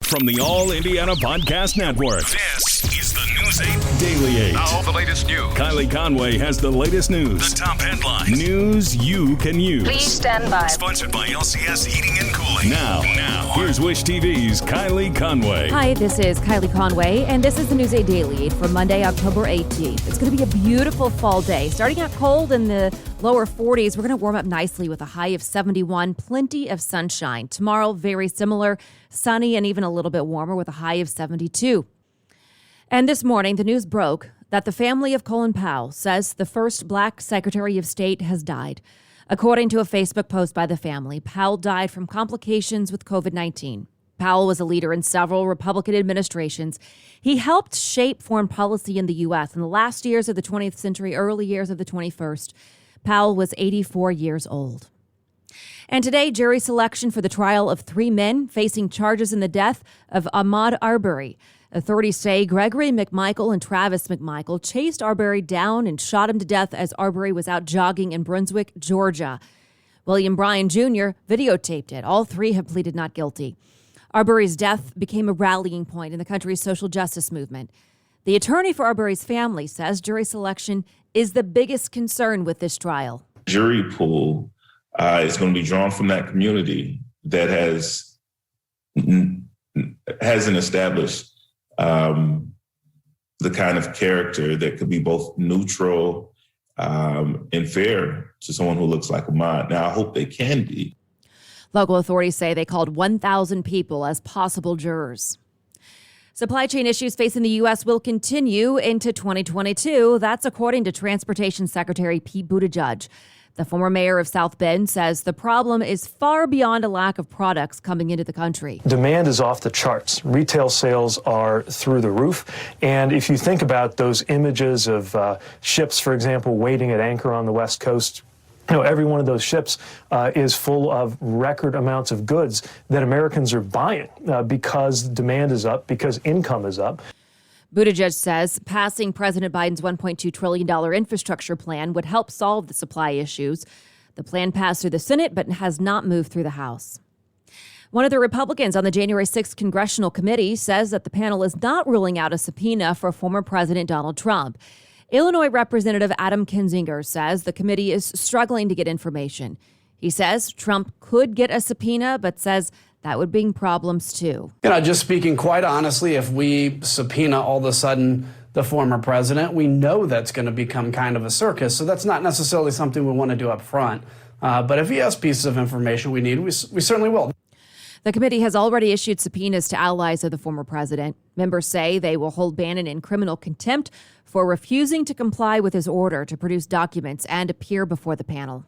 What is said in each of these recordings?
From the All Indiana Podcast Network, this is the News 8 Daily 8. Now, the latest news. Kylie Conway has the latest news. The top headlines. News you can use. Please stand by. Sponsored by LCS Heating and Cooling. Now, here's Wish TV's Kylie Conway. Hi, this is Kylie Conway, and this is the News 8 Daily 8 for Monday, October 18th. It's going to be a beautiful fall day. Starting out cold in the lower 40s, we're going to warm up nicely with a high of 71, plenty of sunshine. Tomorrow, very similar, sunny and even a little bit warmer with a high of 72. And this morning, the news broke that the family of Colin Powell says the first black Secretary of State has died. According to a Facebook post by the family, Powell died from complications with COVID-19. Powell was a leader in several Republican administrations. He helped shape foreign policy in the U.S. in the last years of the 20th century, early years of the 21st. Powell was 84 years old. And today, jury selection for the trial of three men facing charges in the death of Ahmaud Arbery. Authorities say Gregory McMichael and Travis McMichael chased Arbery down and shot him to death as Arbery was out jogging in Brunswick, Georgia. William Bryan Jr. videotaped it. All three have pleaded not guilty. Arbery's death became a rallying point in the country's social justice movement. The attorney for Arbery's family says jury selection is the biggest concern with this trial. Jury pool is going to be drawn from that community that hasn't established the kind of character that could be both neutral and fair to someone who looks like Ahmaud. Now, I hope they can be. Local authorities say they called 1,000 people as possible jurors. Supply chain issues facing the U.S. will continue into 2022. That's according to Transportation Secretary Pete Buttigieg. The former mayor of South Bend says the problem is far beyond a lack of products coming into the country. Demand is off the charts. Retail sales are through the roof. And if you think about those images of ships, for example, waiting at anchor on the West Coast, every one of those ships is full of record amounts of goods that Americans are buying because demand is up, because income is up. Buttigieg says passing President Biden's $1.2 trillion infrastructure plan would help solve the supply issues. The plan passed through the Senate but has not moved through the House. One of the Republicans on the January 6th Congressional Committee says that the panel is not ruling out a subpoena for former President Donald Trump. Illinois Representative Adam Kinzinger says the committee is struggling to get information. He says Trump could get a subpoena, but says that would bring problems too. Just speaking quite honestly, if we subpoena all of a sudden the former president, we know that's going to become kind of a circus. So that's not necessarily something we want to do up front. But if he has pieces of information we need, we certainly will. The committee has already issued subpoenas to allies of the former president. Members say they will hold Bannon in criminal contempt for refusing to comply with his order to produce documents and appear before the panel.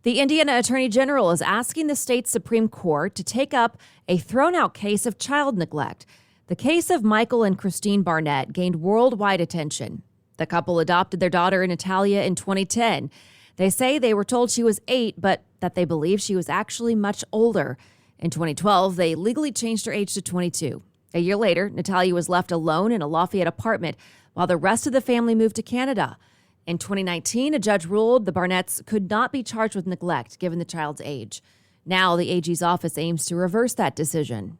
The Indiana Attorney General is asking the state Supreme Court to take up a thrown-out case of child neglect. The case of Michael and Christine Barnett gained worldwide attention. The couple adopted their daughter Natalia in 2010. They say they were told she was 8, but that they believe she was actually much older. In 2012, they legally changed her age to 22. A year later, Natalia was left alone in a Lafayette apartment while the rest of the family moved to Canada. In 2019, a judge ruled the Barnetts could not be charged with neglect given the child's age. Now, the AG's office aims to reverse that decision.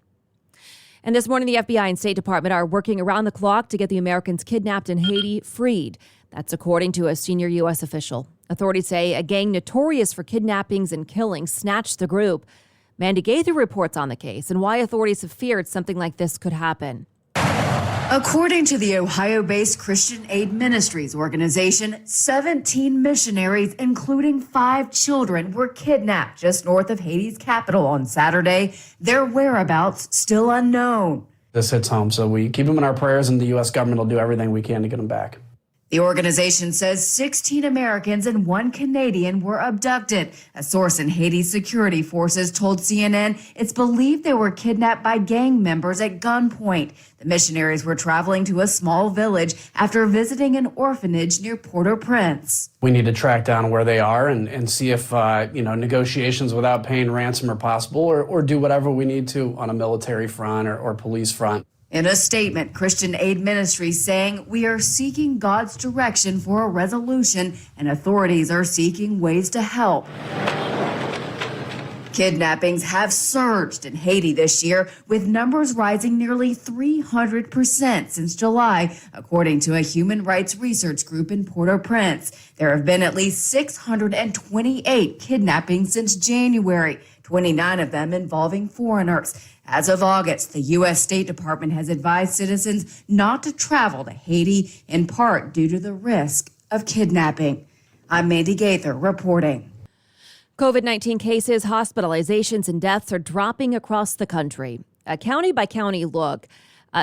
And this morning, the FBI and State Department are working around the clock to get the Americans kidnapped in Haiti freed. That's according to a senior U.S. official. Authorities say a gang notorious for kidnappings and killings snatched the group. Mandy Gaither reports on the case and why authorities have feared something like this could happen. According to the Ohio-based Christian Aid Ministries organization, 17 missionaries, including 5 children, were kidnapped just north of Haiti's capital on Saturday. Their whereabouts still unknown. This hits home, so we keep them in our prayers, and the U.S. government will do everything we can to get them back. The organization says 16 Americans and 1 Canadian were abducted. A source in Haiti's security forces told CNN it's believed they were kidnapped by gang members at gunpoint. The missionaries were traveling to a small village after visiting an orphanage near Port-au-Prince. We need to track down where they are and see if negotiations without paying ransom are possible or do whatever we need to on a military front or police front. In a statement, Christian Aid Ministries saying, "We are seeking God's direction for a resolution, and authorities are seeking ways to help." Kidnappings have surged in Haiti this year, with numbers rising nearly 300% since July, according to a human rights research group in Port-au-Prince. There have been at least 628 kidnappings since January, 29 of them involving foreigners. As of August, the U.S. State Department has advised citizens not to travel to Haiti, in part due to the risk of kidnapping. I'm Mandy Gaither reporting. COVID-19 cases, hospitalizations, and deaths are dropping across the country. A county-by-county look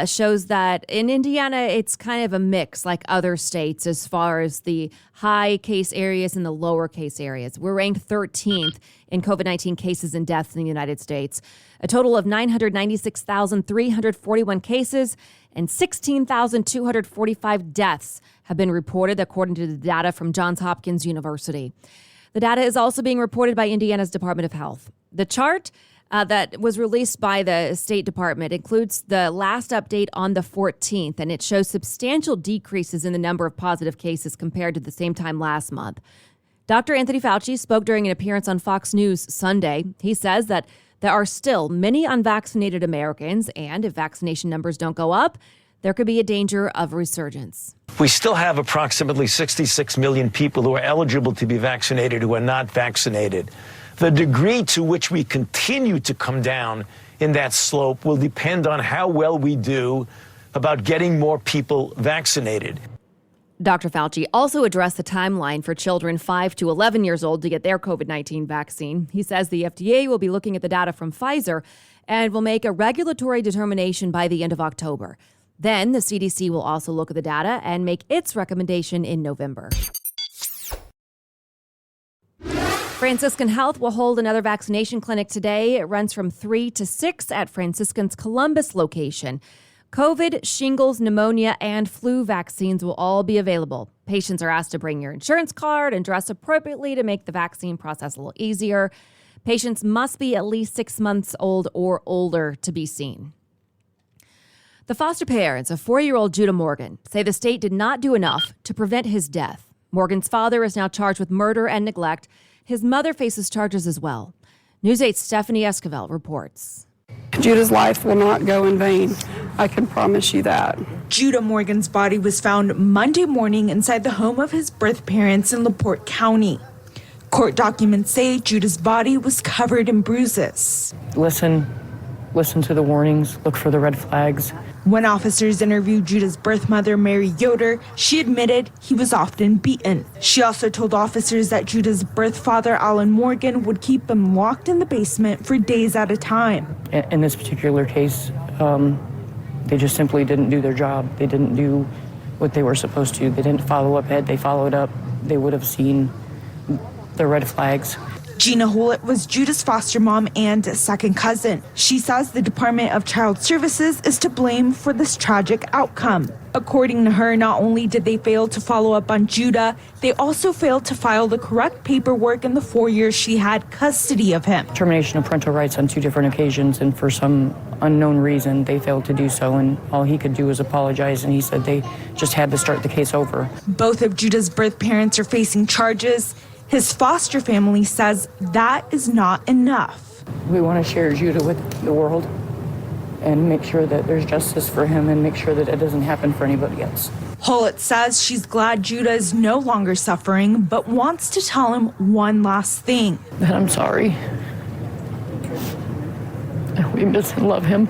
shows that in Indiana, it's kind of a mix like other states as far as the high case areas and the lower case areas. We're ranked 13th in COVID-19 cases and deaths in the United States. A total of 996,341 cases and 16,245 deaths have been reported, according to the data from Johns Hopkins University. The data is also being reported by Indiana's Department of Health. The chart that was released by the State Department includes the last update on the 14th, and it shows substantial decreases in the number of positive cases compared to the same time last month. Dr. Anthony Fauci spoke during an appearance on Fox News Sunday. He says that there are still many unvaccinated Americans, and if vaccination numbers don't go up, there could be a danger of resurgence. We still have approximately 66 million people who are eligible to be vaccinated who are not vaccinated. The degree to which we continue to come down in that slope will depend on how well we do about getting more people vaccinated. Dr. Fauci also addressed the timeline for children 5 to 11 years old to get their COVID-19 vaccine. He says the FDA will be looking at the data from Pfizer and will make a regulatory determination by the end of October. Then the CDC will also look at the data and make its recommendation in November. Franciscan Health will hold another vaccination clinic today. It runs from 3 to 6 at Franciscan's Columbus location. COVID, shingles, pneumonia, and flu vaccines will all be available. Patients are asked to bring your insurance card and dress appropriately to make the vaccine process a little easier. Patients must be at least 6 months old or older to be seen. The foster parents of 4-year-old Judah Morgan say the state did not do enough to prevent his death. Morgan's father is now charged with murder and neglect. His mother faces charges as well. News 8's Stephanie Esquivel reports. Judah's life will not go in vain. I can promise you that. Judah Morgan's body was found Monday morning inside the home of his birth parents in LaPorte County. Court documents say Judah's body was covered in bruises. Listen to the warnings, look for the red flags. When officers interviewed Judah's birth mother, Mary Yoder, she admitted he was often beaten. She also told officers that Judah's birth father, Alan Morgan, would keep him locked in the basement for days at a time. In this particular case, they just simply didn't do their job. They didn't do what they were supposed to. They didn't follow up. Had they followed up, they would have seen the red flags. Gina Hollett was Judah's foster mom and second cousin. She says the Department of Child Services is to blame for this tragic outcome. According to her, not only did they fail to follow up on Judah, they also failed to file the correct paperwork in the 4 years she had custody of him. Termination of parental rights on 2 different occasions, and for some unknown reason, they failed to do so, and all he could do was apologize, and he said they just had to start the case over. Both of Judah's birth parents are facing charges. His foster family says that is not enough. We want to share Judah with the world and make sure that there's justice for him and make sure that it doesn't happen for anybody else. Hollett says she's glad Judah is no longer suffering, but wants to tell him one last thing. That I'm sorry. We miss and love him.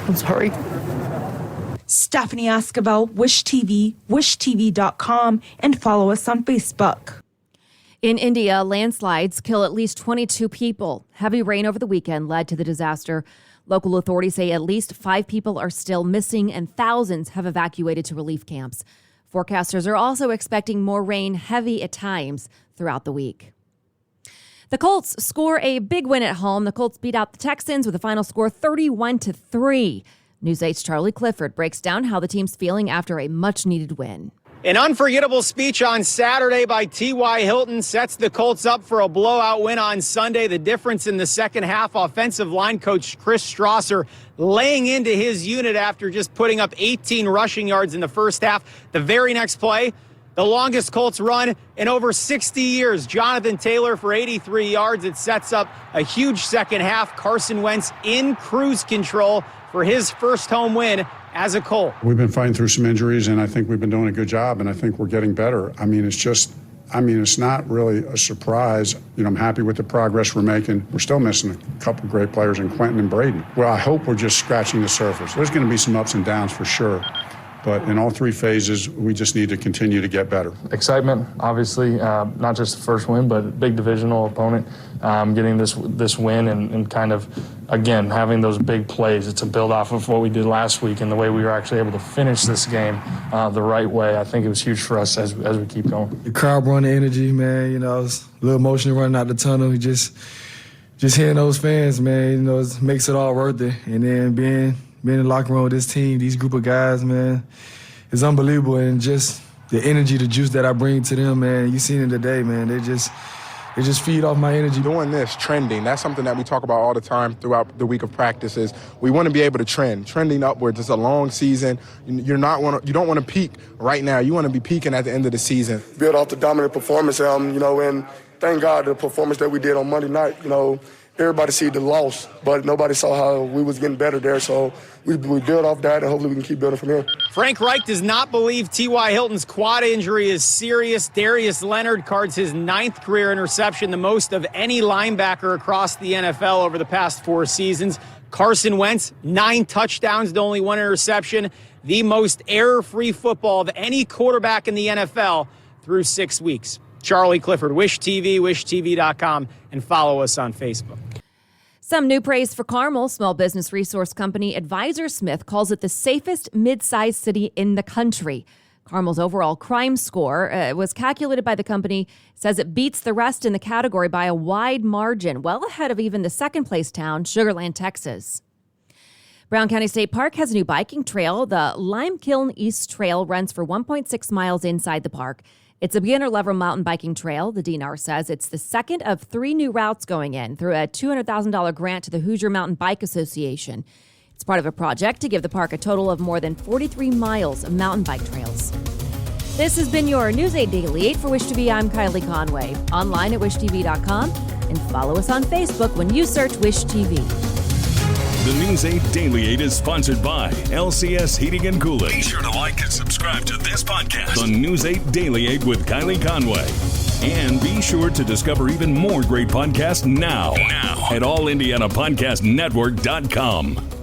I'm sorry. Stephanie Esquivel, Wish TV, wishtv.com, and follow us on Facebook. In India, landslides kill at least 22 people. Heavy rain over the weekend led to the disaster. Local authorities say at least 5 people are still missing and thousands have evacuated to relief camps. Forecasters are also expecting more rain, heavy at times, throughout the week. The Colts score a big win at home. The Colts beat out the Texans with a final score 31-3. News 8's Charlie Clifford breaks down how the team's feeling after a much-needed win. An unforgettable speech on Saturday by T.Y. Hilton sets the Colts up for a blowout win on Sunday. The difference in the second half, offensive line coach Chris Strasser laying into his unit after just putting up 18 rushing yards in the first half. The very next play, The longest Colts run in over 60 years. Jonathan Taylor for 83 yards. It sets up a huge second half. Carson Wentz in cruise control for his first home win as a Colt. We've been fighting through some injuries, and I think we've been doing a good job, and I think we're getting better. It's not really a surprise. I'm happy with the progress we're making. We're still missing a couple of great players in Quentin and Brady. Well, I hope we're just scratching the surface. There's going to be some ups and downs for sure. But in all three phases, we just need to continue to get better. Excitement, obviously, not just the first win, but a big divisional opponent. Getting this win and kind of, again, having those big plays. It's a build off of what we did last week and the way we were actually able to finish this game the right way. I think it was huge for us as we keep going. The crowd brought the energy, man. It's a little emotional running out the tunnel. Just hearing those fans, man, it makes it all worth it. And then being in the locker room with this team, these group of guys, man, it's unbelievable. And just the energy, the juice that I bring to them, man, you seen it today, man. They just feed off my energy. Doing this, trending, that's something that we talk about all the time throughout the week of practices. We want to be able to trending upwards. It's a long season. You don't want to peak right now. You want to be peaking at the end of the season. Build off the dominant performance, and thank God the performance that we did on Monday night, everybody see the loss, but nobody saw how we was getting better there. So we build off that, and hopefully we can keep building from here. Frank Reich does not believe T.Y. Hilton's quad injury is serious. Darius Leonard cards his 9th career interception, the most of any linebacker across the NFL over the past 4 seasons. Carson Wentz, 9 touchdowns to only 1 interception, the most error-free football of any quarterback in the NFL through 6 weeks. Charlie Clifford, Wish TV, wishtv.com, and follow us on Facebook. Some new praise for Carmel. Small business resource company Advisor Smith calls it the safest mid-sized city in the country. Carmel's overall crime score was calculated by the company, says it beats the rest in the category by a wide margin, well ahead of even the second-place town, Sugar Land, Texas. Brown County State Park has a new biking trail. The Lime Kiln East Trail runs for 1.6 miles inside the park. It's a beginner-level mountain biking trail. The DNR says it's the second of 3 new routes going in through a $200,000 grant to the Hoosier Mountain Bike Association. It's part of a project to give the park a total of more than 43 miles of mountain bike trails. This has been your News 8 Daily 8 for Wish TV. I'm Kylie Conway. Online at wishtv.com and follow us on Facebook when you search Wish TV. The News 8 Daily 8 is sponsored by LCS Heating and Cooling. Be sure to like and subscribe to this podcast on News 8 Daily 8 with Kylie Conway. And be sure to discover even more great podcasts now at allindianapodcastnetwork.com.